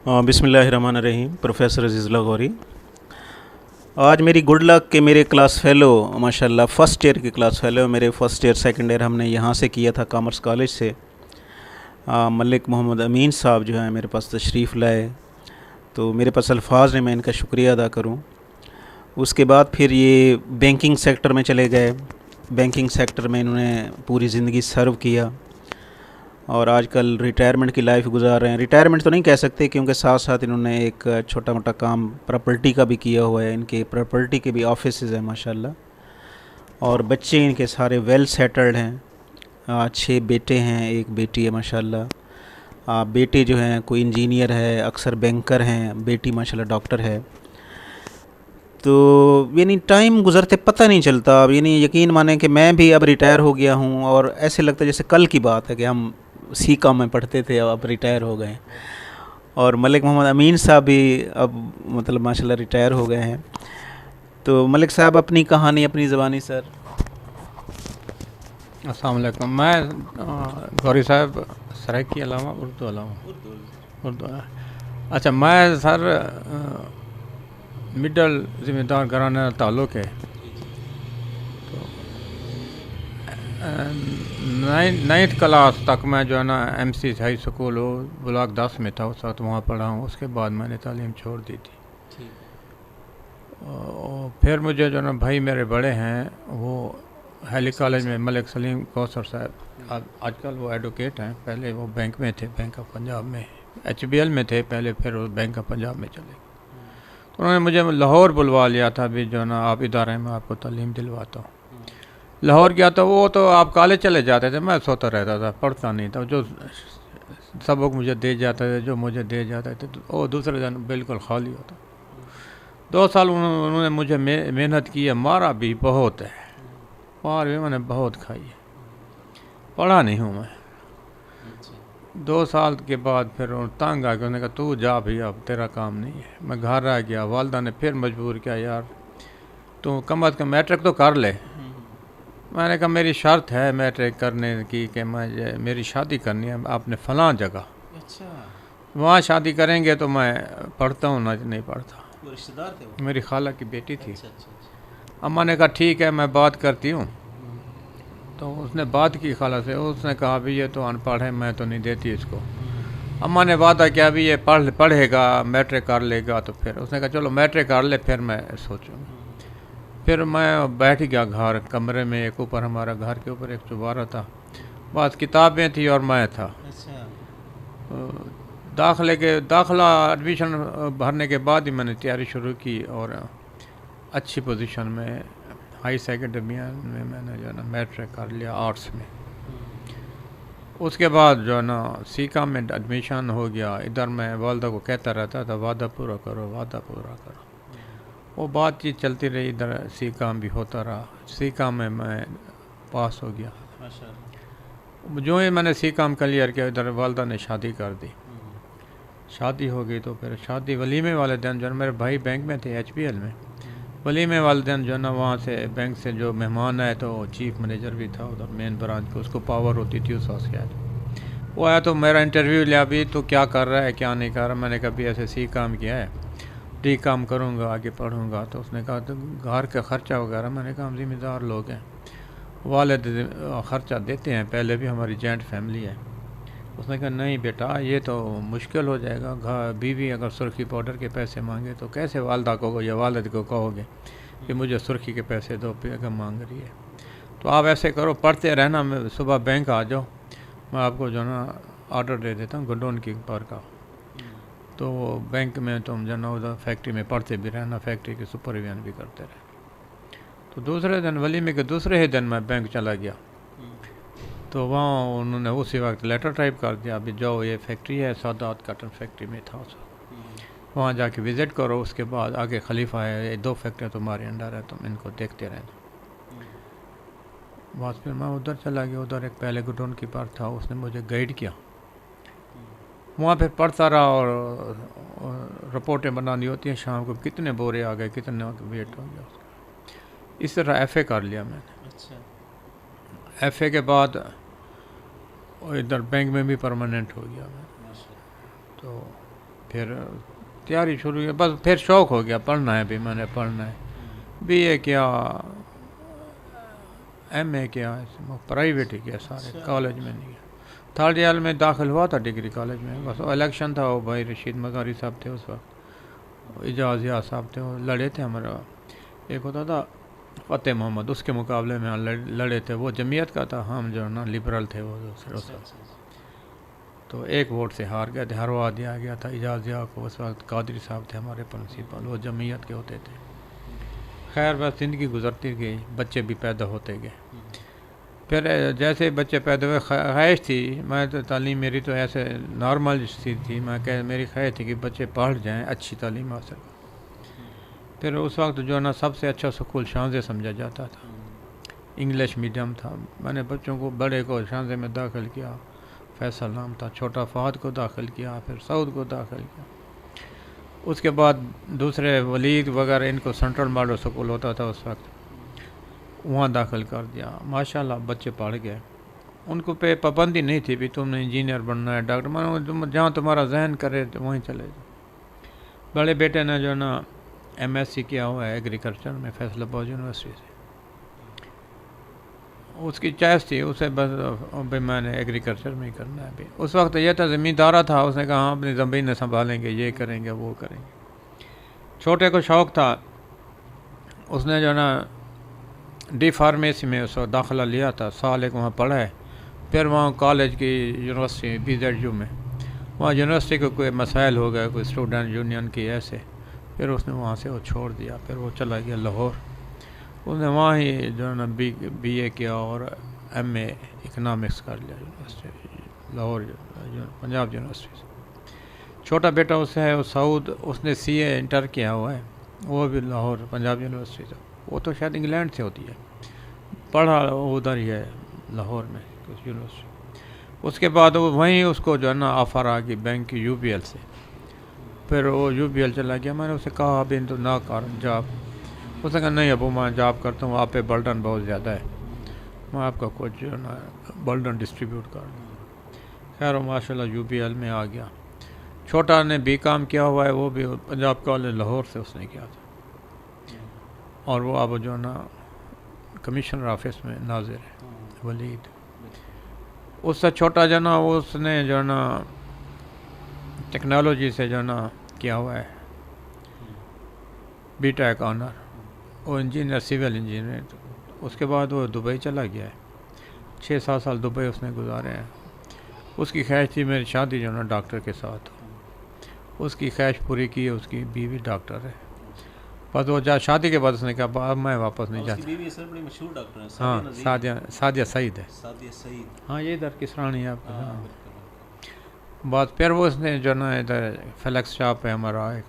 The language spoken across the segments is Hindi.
बिस्मिल्लाहिर्रहमानिर्रहीम। प्रोफेसर अज़ीज़ लाहौरी। आज मेरी गुड लक के मेरे क्लास फ़ेलो माशाल्लाह फ़र्स्ट ईयर के क्लास फ़ेलो मेरे फ़र्स्ट ईयर सेकंड ईयर हमने यहाँ से किया था कॉमर्स कॉलेज से। मलिक मोहम्मद अमीन साहब जो हैं मेरे पास तशरीफ़ लाए, तो मेरे पास अल्फाज नहीं मैं इनका शुक्रिया अदा करूँ। उसके बाद फिर ये बैंकिंग सेक्टर में चले गए। बैंकिंग सेक्टर में इन्होंने पूरी ज़िंदगी सर्व किया और आजकल रिटायरमेंट की लाइफ गुजार रहे हैं। रिटायरमेंट तो नहीं कह सकते क्योंकि साथ साथ इन्होंने एक छोटा मोटा काम प्रॉपर्टी का भी किया हुआ है। इनके प्रॉपर्टी के भी ऑफिसेज हैं माशाल्लाह, और बच्चे इनके सारे वेल सेटल्ड हैं। 6 बेटे हैं, 1 बेटी है माशाल्लाह। बेटे जो हैं कोई इंजीनियर है, अक्सर बैंकर हैं, बेटी माशाल्लाह डॉक्टर है। तो यानी टाइम गुज़रते पता नहीं चलता। अब यानी यकीन माने कि मैं भी अब रिटायर हो गया हूँ और ऐसे लगता है जैसे कल की बात है कि हम सी कॉम में पढ़ते थे, अब रिटायर हो गए। और मलिक मोहम्मद अमीन साहब भी अब मतलब माशाल्लाह रिटायर हो गए हैं। तो मलिक साहब अपनी कहानी अपनी ज़बानी सर। अस्सलाम वालेकुम। मैं गौरी साहब सराइकी अलावा उर्दू। अच्छा, मैं सर मिडल ज़िम्मेदार घराना ताल्लुक़ है। तो नाइन्थ क्लास तक मैं जो है ना MC हाई स्कूल हो ब्लॉक 10 में था, उस वक्त वहाँ पढ़ा हूँ। उसके बाद मैंने तालीम छोड़ दी थी। फिर मुझे जो ना भाई मेरे बड़े हैं वो हैली कॉलेज में मलिक सलीम कौसर साहब, आजकल वो एडवोकेट हैं। पहले वो बैंक में थे, बैंक ऑफ पंजाब में, HBL में थे पहले, फिर वो बैंक ऑफ पंजाब में चले। तो उन्होंने मुझे लाहौर बुलवा लिया था, भी जो ना आप इदारे में आपको तालीम दिलवाता हूँ। लाहौर गया तो वो तो आप कॉलेज चले जाते थे, मैं सोता रहता था, पढ़ता नहीं था। जो सबक मुझे दे जाते थे, जो मुझे दे जाते थे, तो वो दूसरे दिन बिल्कुल खाली होता। 2 साल उन्होंने मुझे मेहनत की है, मारा भी बहुत है, मार भी मैंने बहुत खाई है, पढ़ा नहीं हूँ मैं। 2 साल के बाद फिर तंग आ गया, उन्होंने कहा तू जा भी, अब तेरा काम नहीं है। मैं घर आ गया। वालदा ने फिर मजबूर किया, यार तू कम अज़ कम मैट्रिक तो कर ले। मैंने कहा मेरी शर्त है मैट्रिक करने की कि मेरी शादी करनी है आपने फ़लाँ जगह। अच्छा, वहाँ शादी करेंगे तो मैं पढ़ता हूँ, ना नहीं पढ़ता। वो रिश्तेदार थे वो? मेरी खाला की बेटी थी। अच्छा अच्छा अच्छा। अम्मा ने कहा ठीक है मैं बात करती हूँ। तो उसने बात की खाला से, उसने कहा अभी ये तो अनपढ़ है, मैं तो नहीं देती इसको। अम्मा ने वादा किया अभी ये पढ़ेगा, मैट्रिक कर लेगा। तो फिर उसने कहा चलो मैट्रिक कर ले, फिर मैं सोचूँगा। फिर मैं बैठ गया घर कमरे में, एक ऊपर हमारा घर के ऊपर एक चुबारा था, बस किताबें थी और मैं था। अच्छा, दाखला एडमिशन भरने के बाद ही मैंने तैयारी शुरू की और अच्छी पोजीशन में हाई सेकेंडरी में मैंने जो है ना मैट्रिक कर लिया आर्ट्स में। उसके बाद जो है ना सीका में एडमिशन हो गया। इधर मैं वालदा को कहता रहता था वादा पूरा करो, वादा पूरा करो। वो बातचीत चलती रही, इधर सीका भी होता रहा। सीका में मैं पास हो गया। जो ही मैंने सीका क्लियर किया, इधर वालदा ने शादी कर दी। शादी हो गई तो फिर शादी वलीमे वाले दिन जो है मेरे भाई बैंक में थे HBL में, वलीमे वाले दिन जो है ना वहाँ से बैंक से जो मेहमान आए, तो चीफ मैनेजर भी था उधर मेन ब्रांच को, उसको पावर होती थी उस वक्त शायद। वो आया तो मेरा इंटरव्यू लिया, भी तो क्या कर रहा है क्या नहीं कर रहा। मैंने कहा भी ऐसे सी काम किया है, डी काम करूँगा, आगे पढ़ूँगा। तो उसने कहा तो घर का ख़र्चा वगैरह। मैंने कहा हम ज़िम्मेदार लोग हैं, वालिद ख़र्चा देते हैं, पहले भी हमारी जॉइंट फैमिली है। उसने कहा नहीं बेटा ये तो मुश्किल हो जाएगा, बीवी अगर सुर्खी पाउडर के पैसे मांगे तो कैसे वालदा को या वालिद को कहोगे कि मुझे सुर्खी के पैसे दो, बेगम मांग रही है। तो आप ऐसे करो, पढ़ते रहना, मैं सुबह बैंक आ जाओ, मैं आपको जो ना ऑर्डर दे देता हूँ गुडोन की पर का। तो बैंक में तुम जो ना उधर फैक्ट्री में पढ़ते भी रहना, फैक्ट्री के सुपरविजन भी करते रहे। तो दूसरे दिन वलीमे के दूसरे ही दिन मैं बैंक चला गया। तो वहाँ उन्होंने उसी वक्त लेटर टाइप कर दिया, अभी जाओ ये फैक्ट्री है, सादात काटन फैक्ट्री में था उस वहाँ जाके विज़िट करो। उसके बाद आगे खलीफा है, ये 2 फैक्ट्रियाँ तुम्हारे अंडर है, तुम इनको देखते रहना। बस फिर मैं उधर चला गया। उधर एक पहले गुडोन कीपर था, उसने मुझे गाइड किया। वहाँ फिर पढ़ता रहा और रिपोर्टें बनानी होती हैं शाम को, कितने बोरे आ गए, कितने वेट हो गया। इस तरह FA कर लिया मैंने। अच्छा, FA के बाद इधर बैंक में भी परमानेंट हो गया मैं। तो फिर तैयारी शुरू की, बस फिर शौक़ हो गया पढ़ना है भी, मैंने पढ़ना है। बीए किया, एमए किया, प्राइवेट ही किया सारे, कॉलेज में नहीं गया। थर्ड ईयर में दाखिल हुआ था डिग्री कॉलेज में, बस इलेक्शन था, वो भाई रशीद मज़ारी साहब थे उस वक्त, इजाज़ यार साहब थे, वो लड़े थे हमारा, एक होता था फ़तेह मोहम्मद, उसके मुकाबले में लड़े थे, वो जमीयत का था, हम जो है ना लिबरल थे वो दूसरे। तो एक वोट से हार गए थे, हरवा दिया गया था इजाज़ यार को, उस वक्त कादरी साहब थे हमारे प्रिंसिपल, वो जमीयत के होते थे। खैर बस ज़िंदगी गुजरती गई, बच्चे भी पैदा होते गए। फिर जैसे बच्चे पैदा हुए, ख्वाहिश थी, मैं तो तालीम मेरी तो ऐसे नॉर्मल सी थी, मैं कह मेरी ख्वाहिश थी कि बच्चे पढ़ जाएं, अच्छी तालीम हासिल करें। फिर उस वक्त जो है ना सबसे अच्छा स्कूल शांजे समझा जाता था, इंग्लिश मीडियम था। मैंने बच्चों को, बड़े को शांजे में दाखिल किया, फैसल नाम था, छोटा फ़हद को दाखिल किया, फिर सऊद को दाखिल किया। उसके बाद दूसरे वलीद वगैरह, इनको सेंट्रल मॉडल स्कूल होता था उस वक्त, वहाँ दाखिल कर दिया। माशाल्लाह बच्चे पढ़ गए, उनको पे पाबंदी नहीं थी भी तुमने इंजीनियर बनना है, डॉक्टर, मानो जहाँ तुम्हारा जहन करे तो वहीं चले जाओ। बड़े बेटे ने जो है ना एमएससी किया हुआ है एग्रीकल्चर में फैसलाबाद यूनिवर्सिटी से, उसकी चॉइस थी, उसे बस भाई मैंने एग्रीकल्चर में ही करना है। भी उस वक्त यह था ज़मींदारा था, उसने कहा हाँ अपनी ज़मीन संभालेंगे, ये करेंगे वो करेंगे। छोटे को शौक़ था, उसने जो है ना डी फार्मेसी में उस वक्त दाखिला लिया था, साल एक वहाँ पढ़ा है। फिर वहाँ कॉलेज की यूनिवर्सिटी BZU में, वहाँ यूनिवर्सिटी को कोई मसाइल हो गए, कोई स्टूडेंट यूनियन की ऐसे, फिर उसने वहाँ से वो छोड़ दिया। फिर वो चला गया लाहौर, उसने वहाँ ही जो है ना BA किया और MA इकनॉमिक्स कर लिया यूनिवर्सिटी लाहौर, पंजाब यूनिवर्सिटी से। छोटा बेटा उससे है वो सऊद, उसने CA इंटर किया हुआ है, वो भी लाहौर पंजाब यूनिवर्सिटी से, वो तो शायद इंग्लैंड से होती है, पढ़ा उधर ही है लाहौर में कुछ यूनिवर्सिटी। उसके बाद वो वहीं उसको जो है ना ऑफ़र आ गई बैंक की UBL से, फिर वो UBL चला गया। मैंने उसे कहा अभी तो ना कर जॉब, उसने कहा नहीं अबू मैं जॉब करता हूँ, आप पे बर्डन बहुत ज़्यादा है, मैं आपका कुछ जो है ना बर्डन डिस्ट्रीब्यूट कर दूँ। खैर माशाल्लाह UBL में आ गया। छोटा ने BCom किया हुआ है, वो भी पंजाब कॉलेज लाहौर से उसने किया था, और वो अब जो है ना कमिश्नर ऑफिस में नाजिर है वलीद। उससे छोटा जो ना उसने जो है ना टेक्नोलॉजी से जो है ना किया हुआ है BTech ऑनर, वो इंजीनियर, सिविल इंजीनियर। उसके बाद वो दुबई चला गया है, 6-7 साल दुबई उसने गुजारे हैं। उसकी ख्वाहिश थी मेरी शादी जो है ना डॉक्टर के साथ हो, उसकी ख्वाहिश पूरी की है, उसकी बीवी डॉक्टर है। बस वो शादी के बाद उसने कहा अब मैं वापस नहीं जाता। बीवी सर बड़ी मशहूर डॉक्टर हैं, हाँ सादिया सईद है, सादिया सईद, हाँ ये इधर किसरानी है आपका। हाँ बात फिर वो उसने जो ना इधर फ्लैक्स शॉप है हमारा एक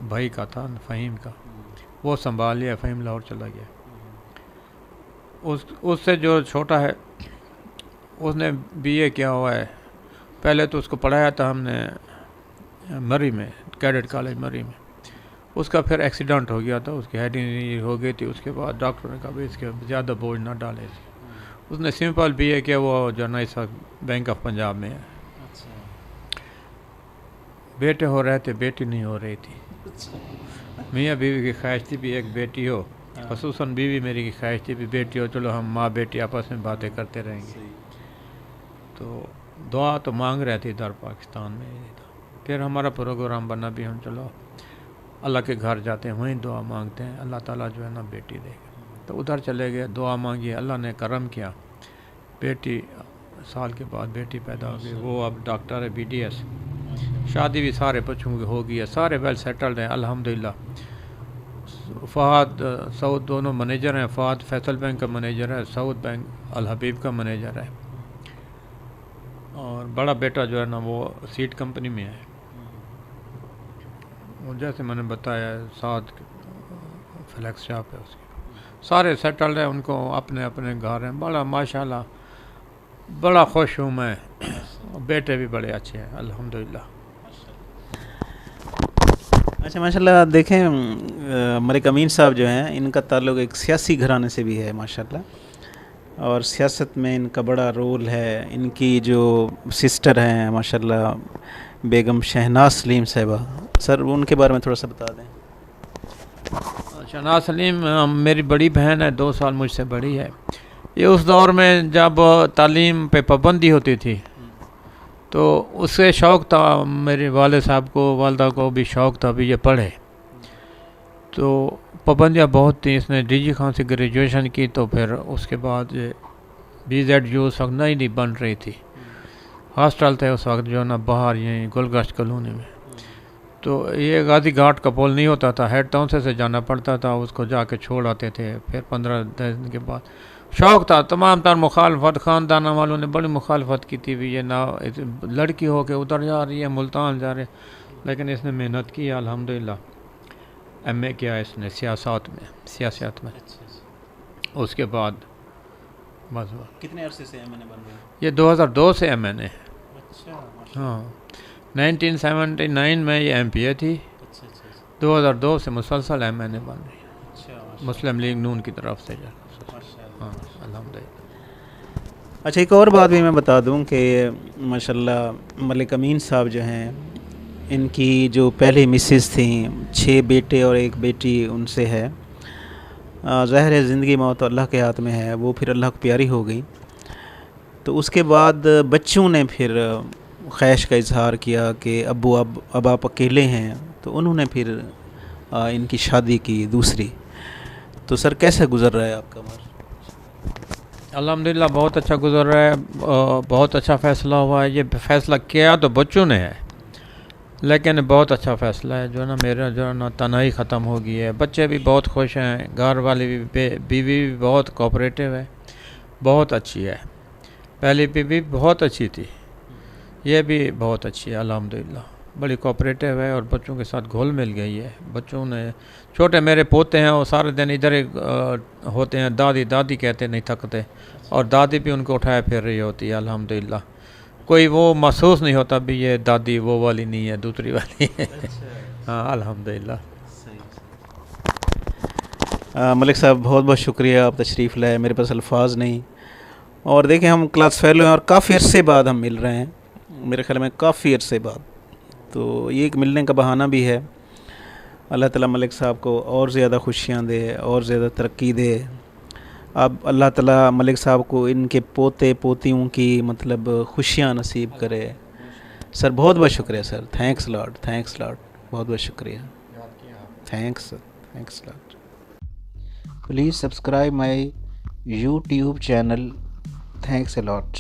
भाई का था फ़हीम का, वो संभाल लिया, फ़हीम लाहौर चला गया। उससे जो छोटा है उसने BA किया हुआ है। पहले तो उसको पढ़ाया था हमने मरी में, कैडेट कॉलेज मरी में, उसका फिर एक्सीडेंट हो गया था, उसकी हेड इंजरी हो गई थी। उसके बाद डॉक्टर ने कहा भाई इसके ज़्यादा बोझ ना डाले, उसने सिंपल BA किया, वो जो ना इस वक्त बैंक ऑफ पंजाब में है। बेटे हो रहे थे, बेटी नहीं हो रही थी। मियाँ बीवी की ख्वाहिश थी भी एक बेटी हो, खसूसन बीवी मेरी की ख्वाहिश थी भी बेटी हो, चलो हम माँ बेटी आपस में बातें करते रहेंगे। तो दुआ तो मांग रहे थे इधर पाकिस्तान में। फिर हमारा प्रोग्राम बना भी हम चलो अल्लाह के घर जाते हैं, वहीं दुआ मांगते हैं, अल्लाह ताला जो है ना बेटी देगा। तो उधर चले गए, दुआ मांगी, अल्लाह ने करम किया, बेटी साल के बाद बेटी पैदा हो गई। वो अब डॉक्टर है BDS, शादी भी सारे बच्चों की हो गई है, सारे वेल सेटल्ड हैं अल्हम्दुलिल्लाह। फ़हद सऊद दोनों मैनेजर हैं, फ़हद फैसल बैंक का मैनेजर है, सऊद बैंक अल हबीब का मैनेजर है, और बड़ा बेटा जो है ना वो सीड कंपनी में है। वो जैसे मैंने बताया 7 फ्लैक्स शॉप है उसकी, सारे सेटल्ड हैं, उनको अपने अपने घर हैं। बड़ा माशाल्लाह बड़ा खुश हूँ मैं, बेटे भी बड़े अच्छे हैं अल्हम्दुलिल्लाह। अच्छा माशाल्लाह। देखें मलिक अमीन साहब जो हैं, इनका ताल्लुक़ एक सियासी घराने से भी है माशाल्लाह, और सियासत में इनका बड़ा रोल है। इनकी जो सिस्टर हैं माशाल्लाह बेगम शहनाज सलीम साहिबा, सर उनके बारे में थोड़ा सा बता दें। शहनाज सलीम मेरी बड़ी बहन है, 2 साल मुझसे बड़ी है। ये उस दौर में जब तालीम पे पाबंदी होती थी तो उससे शौक़ था, मेरे वाले साहब को, वालदा को भी शौक़ था भी ये पढ़े। तो पाबंदियाँ बहुत थी। इसने डीजी खान से ग्रेजुएशन की, तो फिर उसके बाद BZU उस वक्त नहीं बन रही थी, हॉस्टल थे उस वक्त जो ना बाहर यहीं गुलगश्त कॉलोनी में। तो ये गाजी घाट का पुल नहीं होता था, हेड टाउन से जाना पड़ता था, उसको जाके छोड़ आते थे। फिर 15 दिन के बाद शौक़ था, तमाम तर मुखालफत, ख़ानदान वालों ने बड़ी मुखालफत की थी भी ये ना लड़की हो के उधर जा रही है, मुल्तान जा रहे, लेकिन इसने मेहनत की अल्हम्दुलिल्लाह। MA किया इसने सियासत में। उसके बाद बस कितने अरसे से MA बन रहे हैं? ये 2002 से MA है। अच्छा, हाँ, 1979 में ये MPA थी। अच्छा, 2002 से मुसलसल MA बन रही है, अच्छा, मुस्लिम लीग नून की तरफ से। माशाल्लाह। हाँ अल्हम्दुलिल्लाह। अच्छा, एक और बात भी मैं बता दूं कि माशाल्लाह मलिक अमीन साहब जो हैं, इनकी जो पहली मिसेस थी, 6 बेटे और 1 बेटी उनसे है। ज़ाहिर है ज़िंदगी मौत अल्लाह के हाथ में है, वो फिर अल्लाह को प्यारी हो गई। तो उसके बाद बच्चों ने फिर ख्वाहिश का इजहार किया कि अब्बू अब आप अकेले हैं, तो उन्होंने फिर इनकी शादी की दूसरी। तो सर कैसे गुज़र रहा है आपका उम्र? अल्हम्दुलिल्लाह बहुत अच्छा गुजर रहा है, बहुत अच्छा फ़ैसला हुआ है। ये फ़ैसला किया तो बच्चों ने है, लेकिन बहुत अच्छा फ़ैसला है। जो ना मेरा जो ना तनाई ख़त्म हो गई है, बच्चे भी बहुत खुश हैं, घर वाले भी, बीवी भी बहुत कोऑपरेटिव है, बहुत अच्छी है। पहली बीवी बहुत अच्छी थी, ये भी बहुत अच्छी है अल्हम्दुलिल्लाह, बड़ी कोऑपरेटिव है और बच्चों के साथ घुल मिल गई है। बच्चों ने, छोटे मेरे पोते हैं, वो सारे दिन इधर ही होते हैं, दादी दादी कहते नहीं थकते, और दादी भी उनको उठाए फिर रही होती है अल्हम्दुलिल्लाह। कोई वो महसूस नहीं होता भी ये दादी वो वाली नहीं है, दूसरी वाली है। हाँ अल्हम्दुलिल्लाह। मलिक साहब बहुत बहुत शुक्रिया, आप तशरीफ़ लाए, मेरे पास अल्फाज नहीं। और देखें हम क्लास फेलो हैं और काफ़ी अरसे बाद हम मिल रहे हैं, मेरे ख्याल में काफ़ी अरसे बाद, तो ये एक मिलने का बहाना भी है। अल्लाह ताला मलिक साहब को और ज़्यादा खुशियाँ दे और ज़्यादा तरक्की दे। अब अल्लाह ताला मलिक साहब को इनके पोते पोतियों की मतलब खुशियाँ नसीब करे। सर बहुत बहुत शुक्रिया सर, थैंक्स लॉट, बहुत बहुत शुक्रिया, thanks lot. Please subscribe my YouTube channel, thanks a lot.